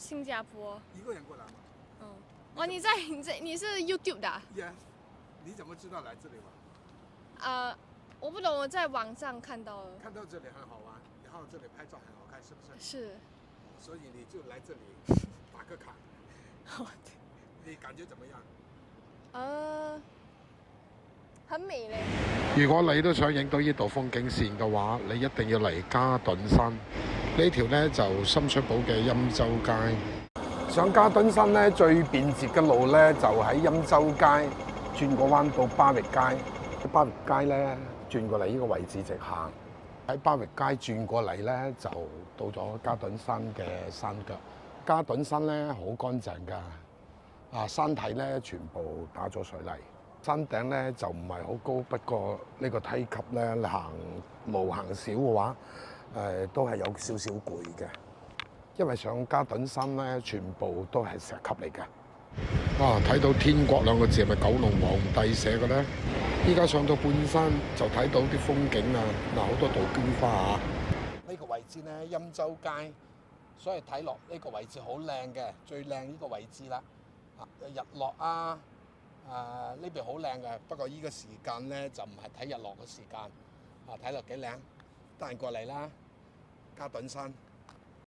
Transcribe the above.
新加坡。一个人过来吗？嗯。哦，你是 YouTube 的、啊？ Yes。你怎么知道来这里玩？我不懂，我在网上看到了。看到这里很好玩，然后这里拍照很好看，是不是？是。所以你就来这里打个卡。你感覺怎麼樣？很美咧。如果你都想影到呢度風景線嘅話，你一定要嚟嘉頓新呢條呢，就深水埗嘅欽州街。上嘉頓新咧最便捷嘅路咧就喺欽州街轉個彎到巴域街。巴域街咧轉過嚟呢個位置直行，喺巴域街轉過嚟咧就到咗嘉頓新嘅山腳。嘉頓新咧好乾淨㗎，山體咧全部打咗水泥，山頂咧就唔係好高，不過呢個梯級咧行路行少嘅話，都係有少少攰嘅。因為上嘉頓新咧，全部都係石級嚟嘅。哇！睇到天國兩個字係咪九龍皇帝寫嘅呢？依家上到半山就睇到啲風景啊！嗱，好多杜鵑花啊！呢個位置咧，欽州街，所以睇落呢個位置好靚嘅，最靚呢個位置啦。日落啊，呢邊好靚嘅。不過依個時間咧就唔係睇日落嘅時間。睇落幾靚，得閒過嚟啦，嘉頓新。